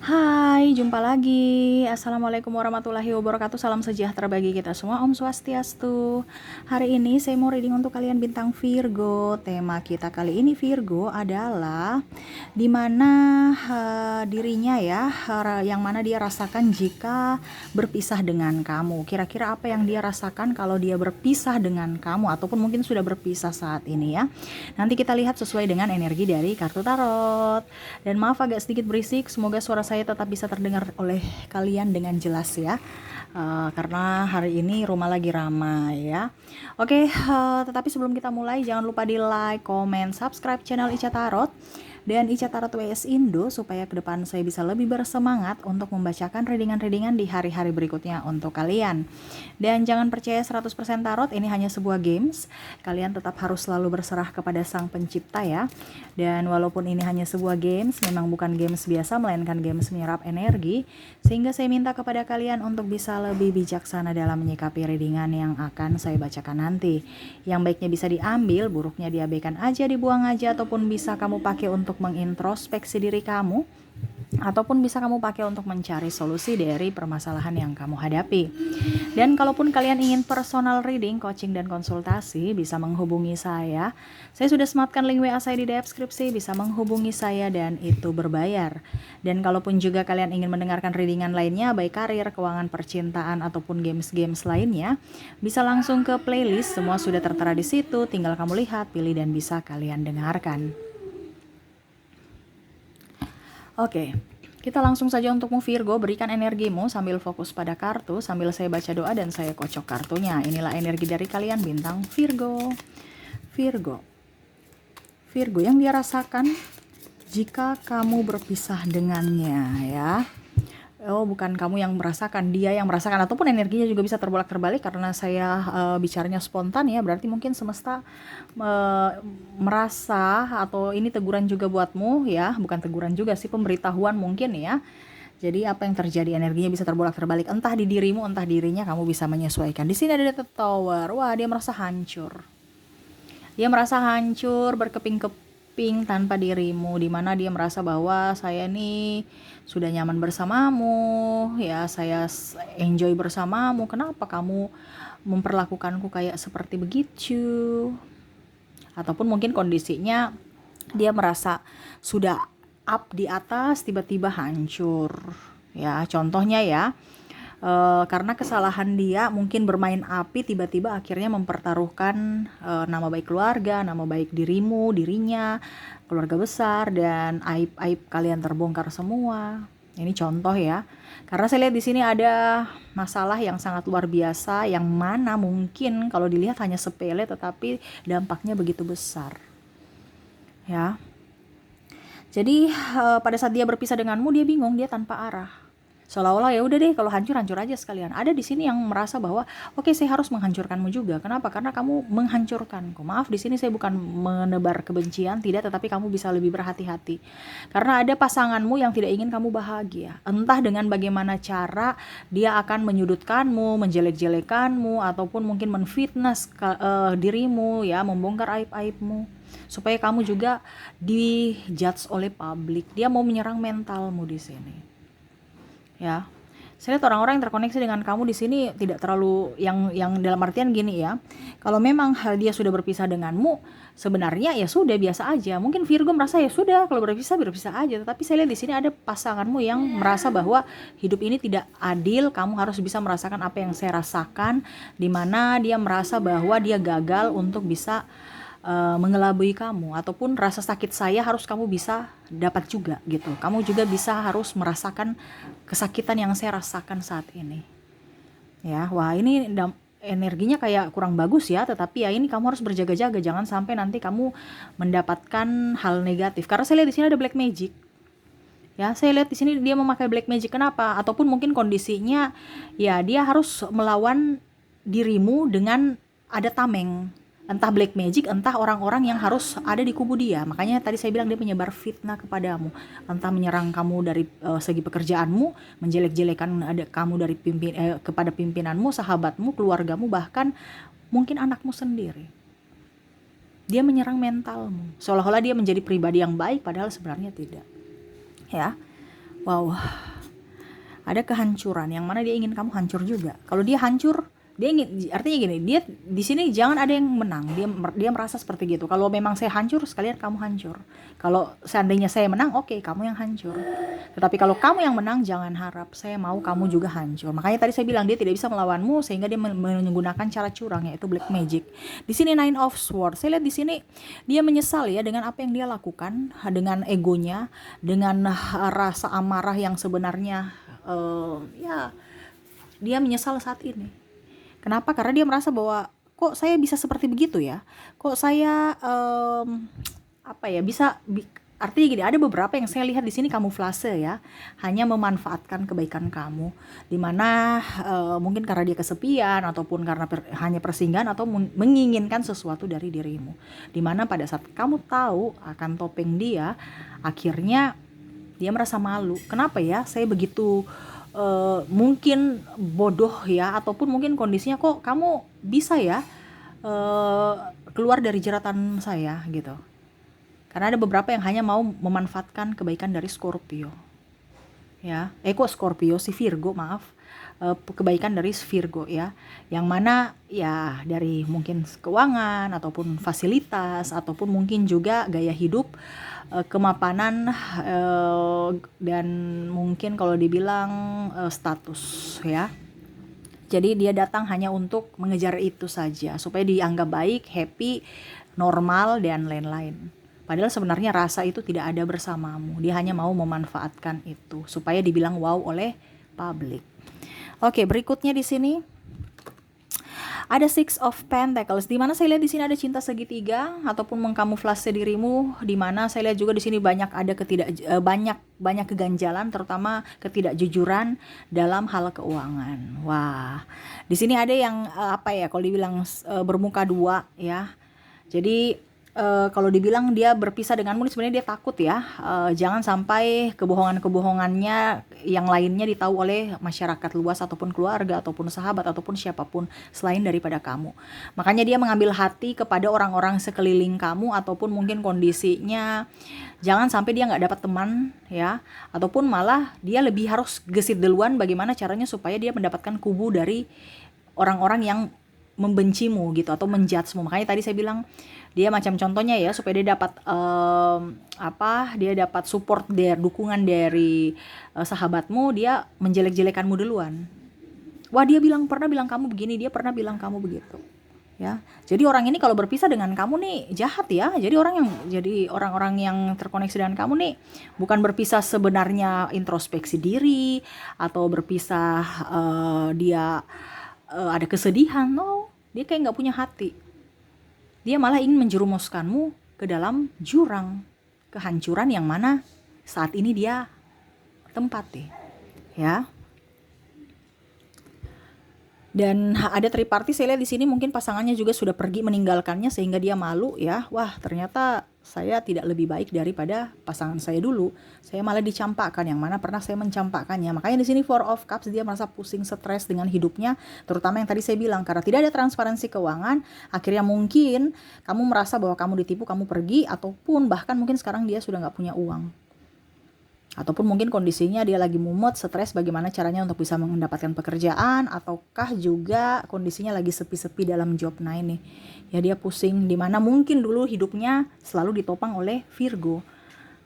Hai, jumpa lagi. Assalamualaikum warahmatullahi wabarakatuh. Salam sejahtera bagi kita semua. Om Swastiastu. Hari ini saya mau reading untuk kalian bintang Virgo. Tema kita kali ini Virgo adalah dimana dirinya ya, yang mana dia rasakan jika berpisah dengan kamu. Kira-kira apa yang dia rasakan kalau dia berpisah dengan kamu ataupun mungkin sudah berpisah saat ini ya. Nanti kita lihat sesuai dengan energi dari kartu tarot. Dan maaf agak sedikit berisik, semoga suara saya tetap bisa terdengar oleh kalian dengan jelas ya. Karena hari ini rumah lagi ramai ya. Oke, tetapi sebelum kita mulai jangan lupa di like, comment, subscribe channel Ica Tarot dan Ica Tarot WS Indo supaya ke depan saya bisa lebih bersemangat untuk membacakan readingan-readingan di hari-hari berikutnya untuk kalian. Dan jangan percaya 100% tarot, ini hanya sebuah games. Kalian tetap harus selalu berserah kepada Sang Pencipta ya. Dan walaupun ini hanya sebuah games, memang bukan games biasa melainkan games menyerap energi, sehingga saya minta kepada kalian untuk bisa lebih bijaksana dalam menyikapi readingan yang akan saya bacakan nanti. Yang baiknya bisa diambil, buruknya diabaikan aja, dibuang aja, ataupun bisa kamu pakai untuk mengintrospeksi diri kamu, ataupun bisa kamu pakai untuk mencari solusi dari permasalahan yang kamu hadapi. Dan kalaupun kalian ingin personal reading, coaching, dan konsultasi, bisa menghubungi saya. Saya sudah sematkan link WA saya di deskripsi, bisa menghubungi saya dan itu berbayar. Dan kalaupun juga kalian ingin mendengarkan readingan lainnya, baik karir, keuangan, percintaan, ataupun games-games lainnya, bisa langsung ke playlist, semua sudah tertera di situ, tinggal kamu lihat, pilih, dan bisa kalian dengarkan. Oke, kita langsung saja untukmu Virgo, berikan energimu sambil fokus pada kartu, sambil saya baca doa dan saya kocok kartunya. Inilah energi dari kalian bintang Virgo. Virgo. Virgo yang dia rasakan jika kamu berpisah dengannya ya. Oh, bukan kamu yang merasakan, dia yang merasakan, ataupun energinya juga bisa terbolak-terbalik karena saya bicaranya spontan ya, berarti mungkin semesta merasa, atau ini teguran juga buatmu ya, bukan teguran juga sih, pemberitahuan mungkin ya. Jadi apa yang terjadi, energinya bisa terbolak-terbalik, entah di dirimu, entah dirinya, kamu bisa menyesuaikan. Di sini ada The Tower. Wah, dia merasa hancur. Dia merasa hancur, berkeping-keping tanpa dirimu, dimana dia merasa bahwa saya nih sudah nyaman bersamamu, ya saya enjoy bersamamu, kenapa kamu memperlakukanku kayak seperti begitu? Ataupun mungkin kondisinya dia merasa sudah up di atas, tiba-tiba hancur. Ya, contohnya ya, karena kesalahan dia mungkin bermain api, tiba-tiba akhirnya mempertaruhkan nama baik keluarga, nama baik dirinya, keluarga besar, dan aib-aib kalian terbongkar semua. Ini contoh ya. Karena saya lihat di sini ada masalah yang sangat luar biasa, yang mana mungkin kalau dilihat hanya sepele tetapi dampaknya begitu besar. Ya. Jadi pada saat dia berpisah denganmu, dia bingung, dia tanpa arah. Seolah-olah ya udah deh, kalau hancur aja sekalian. Ada di sini yang merasa bahwa oke, saya harus menghancurkanmu juga. Kenapa? Karena kamu menghancurkanku. Maaf, di sini saya bukan menebar kebencian, tidak, tetapi kamu bisa lebih berhati-hati. Karena ada pasanganmu yang tidak ingin kamu bahagia. Entah dengan bagaimana cara dia akan menyudutkanmu, menjelek-jelekanmu, ataupun mungkin menfitnah dirimu ya, membongkar aib-aibmu supaya kamu juga dijudge oleh publik. Dia mau menyerang mentalmu di sini. Ya, saya lihat orang-orang yang terkoneksi dengan kamu di sini tidak terlalu yang dalam artian gini ya. Kalau memang dia sudah berpisah denganmu, sebenarnya ya sudah biasa aja. Mungkin Virgo merasa ya sudah, kalau berpisah aja. Tetapi saya lihat di sini ada pasanganmu yang merasa bahwa hidup ini tidak adil. Kamu harus bisa merasakan apa yang saya rasakan, di mana dia merasa bahwa dia gagal untuk bisa mengelabui kamu, ataupun rasa sakit saya harus kamu bisa dapat juga gitu. Kamu juga bisa harus merasakan kesakitan yang saya rasakan saat ini. Ya, wah ini energinya kayak kurang bagus ya, tetapi ya ini kamu harus berjaga-jaga, jangan sampai nanti kamu mendapatkan hal negatif. Karena saya lihat di sini ada black magic. Ya, saya lihat di sini dia memakai black magic. Kenapa? Ataupun mungkin kondisinya ya dia harus melawan dirimu dengan ada tameng, entah black magic, entah orang-orang yang harus ada di kubu dia. Makanya tadi saya bilang dia menyebar fitnah kepadamu, entah menyerang kamu dari segi pekerjaanmu, menjelek-jelekan kamu dari kepada pimpinanmu, sahabatmu, keluargamu, bahkan mungkin anakmu sendiri. Dia menyerang mentalmu, seolah-olah dia menjadi pribadi yang baik, padahal sebenarnya tidak. Ya, Wow, ada kehancuran yang mana dia ingin kamu hancur juga. Kalau dia hancur, dia ingin, artinya gini, dia di sini jangan ada yang menang. Dia merasa seperti gitu. Kalau memang saya hancur, sekalian kamu hancur. Kalau seandainya saya menang, oke, kamu yang hancur. Tetapi kalau kamu yang menang, jangan harap saya mau kamu juga hancur. Makanya tadi saya bilang dia tidak bisa melawanmu sehingga dia menggunakan cara curang, yaitu black magic. Di sini Nine of Swords. Saya lihat di sini dia menyesal ya dengan apa yang dia lakukan, dengan egonya, dengan rasa amarah yang sebenarnya ya dia menyesal saat ini. Kenapa? Karena dia merasa bahwa kok saya bisa seperti begitu ya? Kok saya apa ya bisa artinya gini, ada beberapa yang saya lihat di sini kamuflase ya, hanya memanfaatkan kebaikan kamu, dimana mungkin karena dia kesepian ataupun karena hanya persinggahan atau menginginkan sesuatu dari dirimu, dimana pada saat kamu tahu akan topeng dia, akhirnya dia merasa malu. Kenapa ya saya begitu mungkin bodoh ya, ataupun mungkin kondisinya kok kamu bisa ya keluar dari jeratan saya gitu. Karena ada beberapa yang hanya mau memanfaatkan kebaikan dari Scorpio. Ya, kok Scorpio, si Virgo, maaf. Kebaikan dari Virgo ya, yang mana ya dari mungkin keuangan ataupun fasilitas ataupun mungkin juga gaya hidup, kemapanan, dan mungkin kalau dibilang status ya. Jadi dia datang hanya untuk mengejar itu saja supaya dianggap baik, happy, normal dan lain-lain. Padahal sebenarnya rasa itu tidak ada bersamamu. Dia hanya mau memanfaatkan itu supaya dibilang wow oleh publik. Oke, berikutnya di sini ada Six of Pentacles, di mana saya lihat di sini ada cinta segitiga ataupun mengkamuflase dirimu, di mana saya lihat juga di sini banyak ada banyak keganjalan, terutama ketidakjujuran dalam hal keuangan. Wah, di sini ada yang apa ya, kalau dibilang bermuka dua ya. Jadi kalau dibilang dia berpisah denganmu, sebenarnya dia takut ya, jangan sampai kebohongan-kebohongannya yang lainnya ditahu oleh masyarakat luas ataupun keluarga ataupun sahabat ataupun siapapun selain daripada kamu. Makanya dia mengambil hati kepada orang-orang sekeliling kamu, ataupun mungkin kondisinya jangan sampai dia nggak dapat teman ya, ataupun malah dia lebih harus gesit duluan bagaimana caranya supaya dia mendapatkan kubu dari orang-orang yang membencimu gitu atau menjudgemu. Makanya tadi saya bilang dia macam contohnya ya, supaya dia dapat dia dapat support dari dukungan dari sahabatmu, dia menjelek-jelekanmu duluan. Wah, dia pernah bilang kamu begini, dia pernah bilang kamu begitu. Ya. Jadi orang ini kalau berpisah dengan kamu nih jahat ya. Jadi orang-orang yang terkoneksi dengan kamu nih bukan berpisah sebenarnya introspeksi diri atau berpisah dia ada kesedihan. No, dia kayak nggak punya hati. Dia malah ingin menjerumuskanmu ke dalam jurang kehancuran yang mana saat ini dia tempati, ya. Dan ada triparty, saya lihat di sini mungkin pasangannya juga sudah pergi meninggalkannya sehingga dia malu ya. Wah, ternyata saya tidak lebih baik daripada pasangan saya dulu. Saya malah dicampakkan, yang mana pernah saya mencampakkannya. Makanya di sini Four of Cups, dia merasa pusing, stres dengan hidupnya, terutama yang tadi saya bilang karena tidak ada transparansi keuangan. Akhirnya mungkin kamu merasa bahwa kamu ditipu, kamu pergi, ataupun bahkan mungkin sekarang dia sudah nggak punya uang. Ataupun mungkin kondisinya dia lagi mumet, stres, bagaimana caranya untuk bisa mendapatkan pekerjaan, ataukah juga kondisinya lagi sepi-sepi dalam job 9 nih. Ya dia pusing, dimana mungkin dulu hidupnya selalu ditopang oleh Virgo.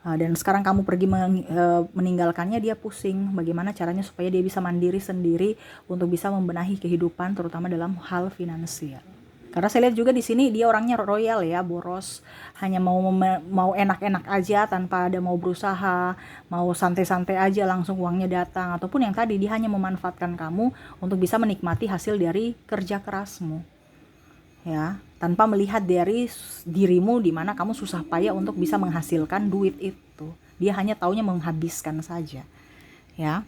Dan sekarang kamu pergi meninggalkannya, dia pusing. Bagaimana caranya supaya dia bisa mandiri sendiri untuk bisa membenahi kehidupan, terutama dalam hal finansial. Karena saya lihat juga di sini dia orangnya royal ya, boros, hanya mau enak-enak aja tanpa ada mau berusaha, mau santai-santai aja langsung uangnya datang, ataupun yang tadi dia hanya memanfaatkan kamu untuk bisa menikmati hasil dari kerja kerasmu. Ya, tanpa melihat dari dirimu di mana kamu susah payah untuk bisa menghasilkan duit itu. Dia hanya taunya menghabiskan saja. Ya.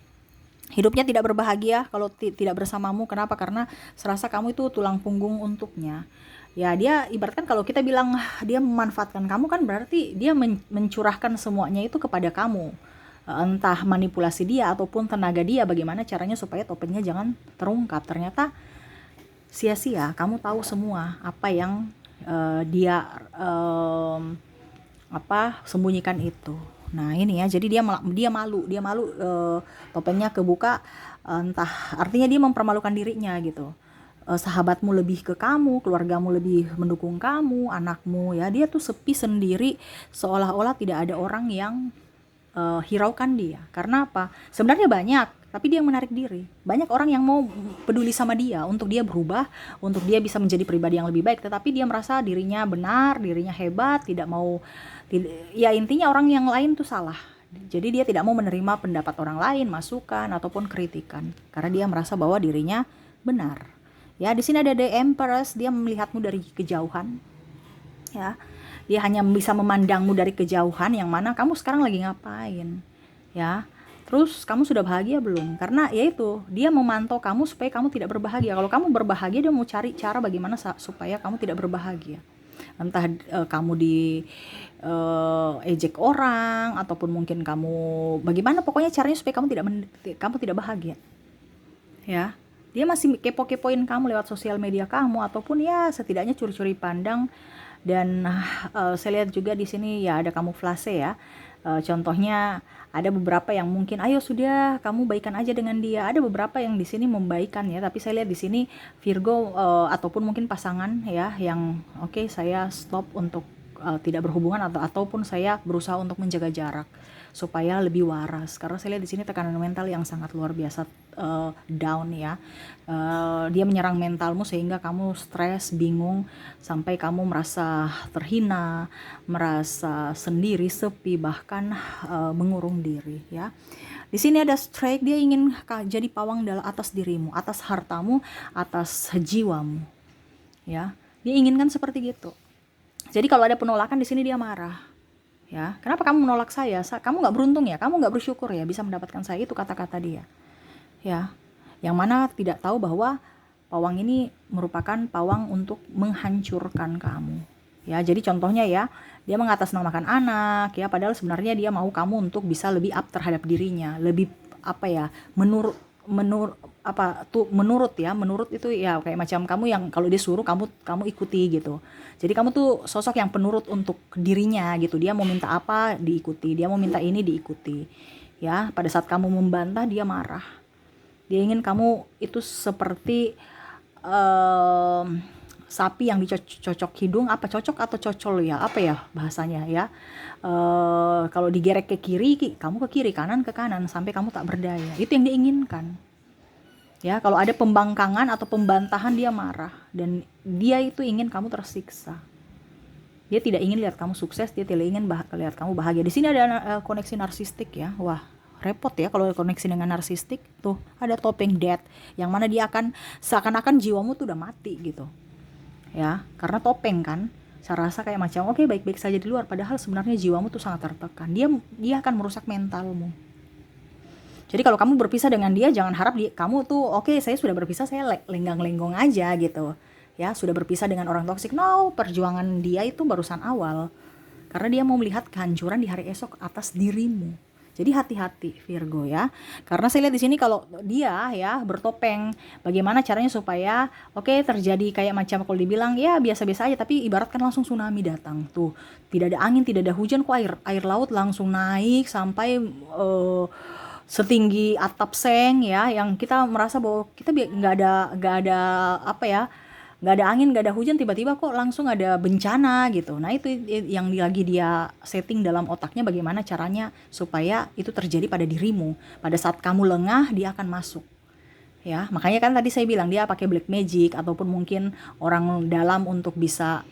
Hidupnya tidak berbahagia kalau tidak bersamamu. Kenapa? Karena serasa kamu itu tulang punggung untuknya. Ya, dia ibaratkan kalau kita bilang dia memanfaatkan kamu, kan berarti dia mencurahkan semuanya itu kepada kamu. Entah manipulasi dia ataupun tenaga dia, bagaimana caranya supaya topengnya jangan terungkap. Ternyata sia-sia, kamu tahu semua apa yang dia sembunyikan itu. Nah ini ya, jadi dia malu, topengnya kebuka, entah artinya dia mempermalukan dirinya gitu. Sahabatmu lebih ke kamu, keluargamu lebih mendukung kamu, anakmu ya, dia tuh sepi sendiri, seolah-olah tidak ada orang yang hiraukan dia. Karena apa? Sebenarnya banyak, tapi dia yang menarik diri. Banyak orang yang mau peduli sama dia untuk dia berubah, untuk dia bisa menjadi pribadi yang lebih baik, tetapi dia merasa dirinya benar, dirinya hebat, tidak mau, ya intinya orang yang lain tuh salah. Jadi dia tidak mau menerima pendapat orang lain, masukan ataupun kritikan, karena dia merasa bahwa dirinya benar. Ya, di sini ada The Empress, dia melihatmu dari kejauhan. Ya, dia hanya bisa memandangmu dari kejauhan, yang mana kamu sekarang lagi ngapain. Ya, terus kamu sudah bahagia belum? Karena yaitu dia memantau kamu supaya kamu tidak berbahagia. Kalau kamu berbahagia, dia mau cari cara bagaimana supaya kamu tidak berbahagia. Entah kamu di ejek orang, ataupun mungkin kamu bagaimana, pokoknya caranya supaya kamu tidak bahagia. Ya, dia masih kepo-kepoin kamu lewat sosial media kamu, ataupun ya setidaknya curi-curi pandang. Dan saya lihat juga di sini ya ada kamuflase ya. Contohnya ada beberapa yang mungkin ayo sudah kamu baikan aja dengan dia. Ada beberapa yang di sini membaikan ya, tapi saya lihat di sini Virgo ataupun mungkin pasangan ya yang oke, saya stop untuk tidak berhubungan, ataupun saya berusaha untuk menjaga jarak supaya lebih waras, karena saya lihat di sini tekanan mental yang sangat luar biasa down ya. Dia menyerang mentalmu sehingga kamu stres, bingung, sampai kamu merasa terhina, merasa sendiri, sepi, bahkan mengurung diri ya. Di sini ada strike, dia ingin jadi pawang dalam atas dirimu, atas hartamu, atas jiwamu ya. Dia inginkan seperti gitu. Jadi kalau ada penolakan di sini dia marah. Ya, kenapa kamu menolak saya? Kamu nggak beruntung ya, kamu nggak bersyukur ya bisa mendapatkan saya, itu kata-kata dia. Ya, yang mana tidak tahu bahwa pawang ini merupakan pawang untuk menghancurkan kamu. Ya, jadi contohnya ya, dia mengatasnamakan anak ya, padahal sebenarnya dia mau kamu untuk bisa lebih up terhadap dirinya, lebih apa ya, menurut menurut itu ya kayak macam kamu yang kalau dia suruh kamu ikuti gitu. Jadi kamu tuh sosok yang penurut untuk dirinya gitu. Dia mau minta apa diikuti, dia mau minta ini diikuti ya. Pada saat kamu membantah dia marah, dia ingin kamu itu seperti sapi yang dicocok hidung, apa cocok atau cocol ya, apa ya bahasanya ya, kalau digerek ke kiri kamu ke kiri, kanan ke kanan, sampai kamu tak berdaya. Itu yang diinginkan ya. Kalau ada pembangkangan atau pembantahan dia marah, dan dia itu ingin kamu tersiksa. Dia tidak ingin lihat kamu sukses, dia tidak ingin lihat kamu bahagia. Di sini ada koneksi narsistik ya. Wah, repot ya kalau koneksi dengan narsistik. Tuh ada topeng death, yang mana dia akan seakan-akan jiwamu tuh udah mati gitu ya, karena topeng kan. Saya rasa kayak macam oke, baik-baik saja di luar, padahal sebenarnya jiwamu tuh sangat tertekan. Dia akan merusak mentalmu. Jadi kalau kamu berpisah dengan dia, jangan harap kamu tuh oke, saya sudah berpisah, saya lenggang-lenggong aja gitu ya, sudah berpisah dengan orang toksik. No, perjuangan dia itu barusan awal, karena dia mau melihat kehancuran di hari esok atas dirimu. Jadi hati-hati Virgo ya, karena saya lihat di sini kalau dia ya bertopeng, bagaimana caranya supaya terjadi kayak macam kalau dibilang ya biasa-biasa aja, tapi ibaratkan langsung tsunami datang tuh, tidak ada angin, tidak ada hujan, kok air laut langsung naik sampai setinggi atap seng ya, yang kita merasa bahwa kita nggak ada apa ya, nggak ada angin, nggak ada hujan, tiba-tiba kok langsung ada bencana gitu. Nah itu yang lagi dia setting dalam otaknya, bagaimana caranya supaya itu terjadi pada dirimu. Pada saat kamu lengah dia akan masuk ya. Makanya kan tadi saya bilang dia pakai black magic ataupun mungkin orang dalam untuk bisa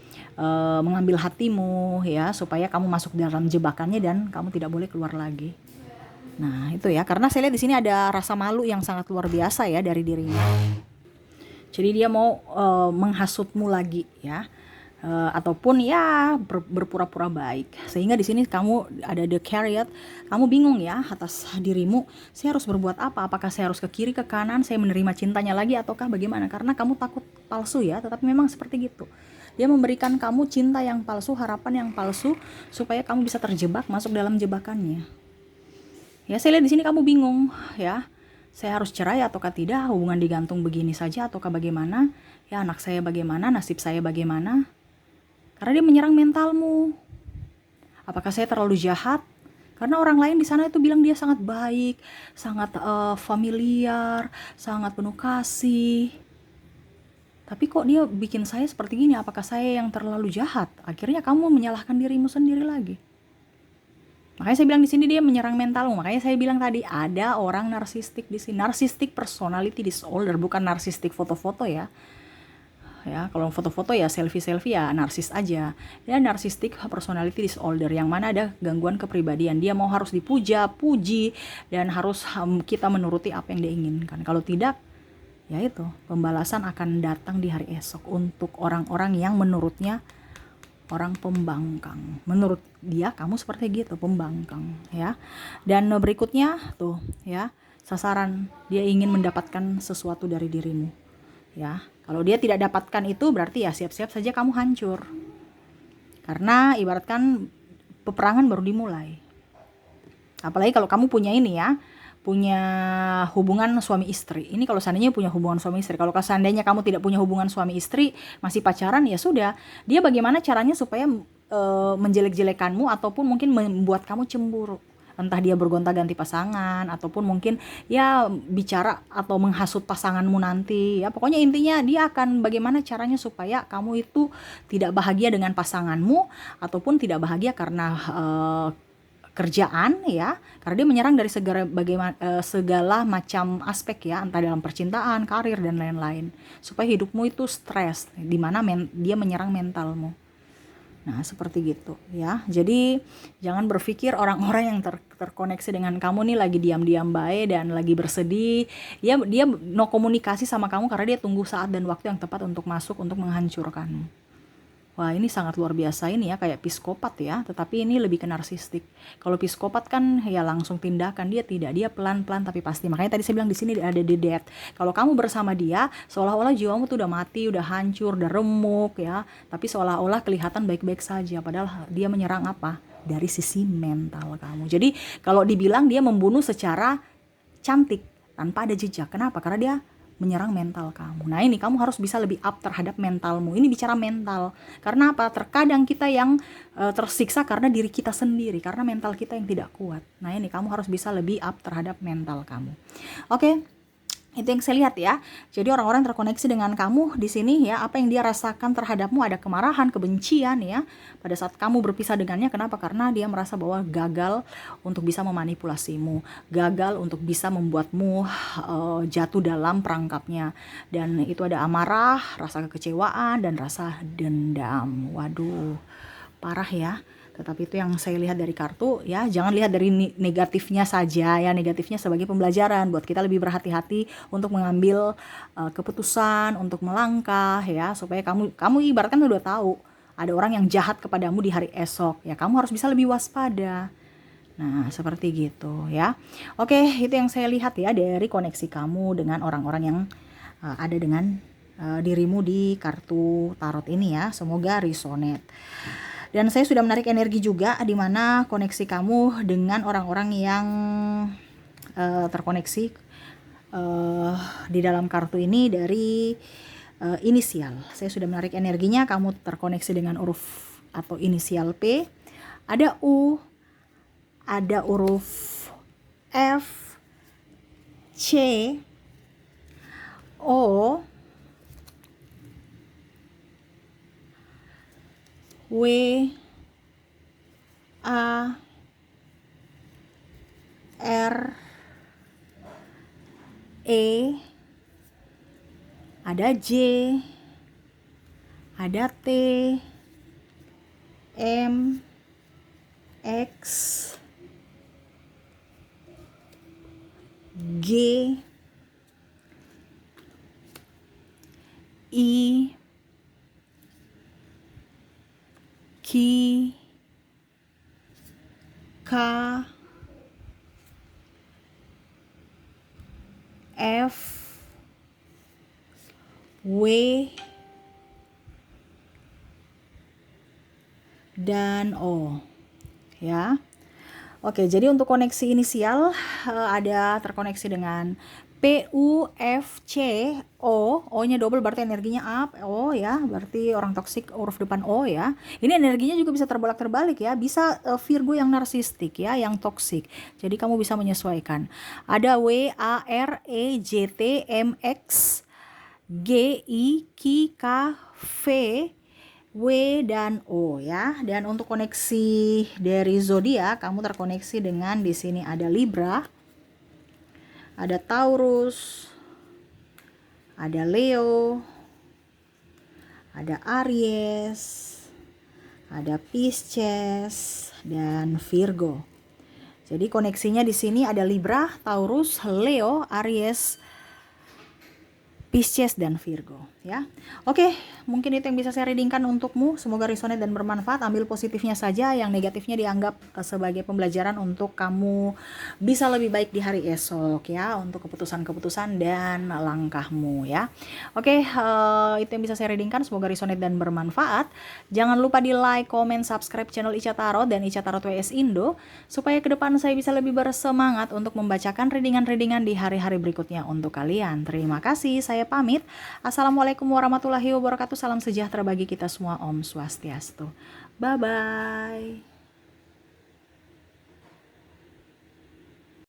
mengambil hatimu ya, supaya kamu masuk dalam jebakannya dan kamu tidak boleh keluar lagi. Nah itu ya, karena saya lihat di sini ada rasa malu yang sangat luar biasa ya dari dirinya. Jadi dia mau menghasutmu lagi ya, ataupun ya berpura-pura baik, sehingga di sini kamu ada the Chariot, kamu bingung ya atas dirimu, saya harus berbuat apa? Apakah saya harus ke kiri, ke kanan, saya menerima cintanya lagi ataukah bagaimana? Karena kamu takut palsu ya, tetapi memang seperti gitu. Dia memberikan kamu cinta yang palsu, harapan yang palsu, supaya kamu bisa terjebak masuk dalam jebakannya. Ya, saya lihat di sini kamu bingung ya. Saya harus cerai ataukah tidak? Hubungan digantung begini saja ataukah bagaimana? Ya, anak saya bagaimana? Nasib saya bagaimana? Karena dia menyerang mentalmu. Apakah saya terlalu jahat? Karena orang lain di sana itu bilang dia sangat baik, sangat familiar, sangat penuh kasih. Tapi kok dia bikin saya seperti gini? Apakah saya yang terlalu jahat? Akhirnya kamu menyalahkan dirimu sendiri lagi. Makanya saya bilang di sini dia menyerang mentalmu. Makanya saya bilang tadi ada orang narsistik di sini. Narcissistic personality disorder, bukan narsistik foto-foto ya. Ya, kalau foto-foto ya selfie-selfie ya narsis aja. Ya narcissistic personality disorder yang mana ada gangguan kepribadian. Dia mau harus dipuja, puji, dan harus kita menuruti apa yang dia inginkan. Kalau tidak, ya itu pembalasan akan datang di hari esok untuk orang-orang yang menurutnya orang pembangkang. Menurut dia kamu seperti gitu, pembangkang ya. Dan berikutnya tuh ya, sasaran dia ingin mendapatkan sesuatu dari dirimu. Ya, kalau dia tidak dapatkan itu berarti ya siap-siap saja kamu hancur. Karena ibaratkan peperangan baru dimulai. Apalagi kalau kamu punya ini ya, punya hubungan suami istri. Ini kalau seandainya punya hubungan suami istri. Kalau seandainya kamu tidak punya hubungan suami istri, masih pacaran, ya sudah. Dia bagaimana caranya supaya menjelek-jelekanmu ataupun mungkin membuat kamu cemburu. Entah dia bergonta-ganti pasangan ataupun mungkin ya bicara atau menghasut pasanganmu nanti. Ya pokoknya intinya dia akan bagaimana caranya supaya kamu itu tidak bahagia dengan pasanganmu ataupun tidak bahagia karena kerjaan ya, karena dia menyerang dari segala macam aspek ya, entah dalam percintaan, karir dan lain-lain, supaya hidupmu itu stres, dimana dia menyerang mentalmu. Nah seperti gitu ya. Jadi jangan berpikir orang-orang yang terkoneksi dengan kamu nih lagi diam-diam baik dan lagi bersedih. Dia no komunikasi sama kamu karena dia tunggu saat dan waktu yang tepat untuk masuk untuk menghancurkanmu. Wah ini sangat luar biasa ini ya, kayak psikopat ya, tetapi ini lebih ke narsistik. Kalau psikopat kan ya langsung tindakan, dia tidak, dia pelan-pelan tapi pasti. Makanya tadi saya bilang di sini ada the death. Kalau kamu bersama dia, seolah-olah jiwamu tuh udah mati, udah hancur, udah remuk ya, tapi seolah-olah kelihatan baik-baik saja, padahal dia menyerang apa? Dari sisi mental kamu. Jadi kalau dibilang dia membunuh secara cantik, tanpa ada jejak. Kenapa? Karena dia menyerang mental kamu. Nah ini kamu harus bisa lebih up terhadap mentalmu. Ini bicara mental. Karena apa? Terkadang kita yang tersiksa karena diri kita sendiri, karena mental kita yang tidak kuat. Nah ini kamu harus bisa lebih up terhadap mental kamu. Oke. Itu yang saya lihat ya. Jadi orang-orang terkoneksi dengan kamu di sini ya, apa yang dia rasakan terhadapmu, ada kemarahan, kebencian ya. Pada saat kamu berpisah dengannya, kenapa? Karena dia merasa bahwa gagal untuk bisa memanipulasimu, gagal untuk bisa membuatmu jatuh dalam perangkapnya. Dan itu ada amarah, rasa kekecewaan dan rasa dendam. Waduh, parah ya. Tetapi itu yang saya lihat dari kartu ya, jangan lihat dari negatifnya saja ya, negatifnya sebagai pembelajaran buat kita lebih berhati-hati untuk mengambil keputusan, untuk melangkah ya, supaya kamu ibaratkan udah tahu ada orang yang jahat kepadamu di hari esok ya, kamu harus bisa lebih waspada. Nah seperti gitu ya. Oke, itu yang saya lihat ya dari koneksi kamu dengan orang-orang yang ada dengan dirimu di kartu tarot ini ya, semoga resonate. Dan saya sudah menarik energi juga di mana koneksi kamu dengan orang-orang yang terkoneksi di dalam kartu ini dari inisial. Saya sudah menarik energinya, kamu terkoneksi dengan huruf atau inisial P. Ada U, ada huruf F, C, O, W, A, R, E, ada J, ada T, M, X, G, I, Q, K, F, W, dan O ya. Oke, jadi untuk koneksi inisial ada terkoneksi dengan PUFCO, O-nya double berarti energinya up, O ya, berarti orang toksik huruf depan O ya. Ini energinya juga bisa terbolak-terbalik ya, bisa Virgo yang narsistik ya, yang toksik. Jadi kamu bisa menyesuaikan. Ada W, A, R, E, J, T, M, X, G, I, K, K, V, W, dan O ya. Dan untuk koneksi dari zodiak, kamu terkoneksi dengan di sini ada Libra, ada Taurus, ada Leo, ada Aries, ada Pisces, dan Virgo. Jadi koneksinya di sini ada Libra, Taurus, Leo, Aries, Pisces, dan Virgo ya. Oke, mungkin itu yang bisa saya readingkan untukmu. Semoga resonate dan bermanfaat. Ambil positifnya saja, yang negatifnya dianggap sebagai pembelajaran untuk kamu bisa lebih baik di hari esok ya, untuk keputusan-keputusan dan langkahmu ya. Oke, itu yang bisa saya readingkan. Semoga resonate dan bermanfaat. Jangan lupa di like, comment, subscribe channel Ica Tarot dan Ica Tarot WS Indo supaya ke depan saya bisa lebih bersemangat untuk membacakan readingan-readingan di hari-hari berikutnya untuk kalian. Terima kasih, saya pamit. Assalamualaikum warahmatullahi wabarakatuh. Salam sejahtera bagi kita semua. Om Swastiastu. Bye-bye.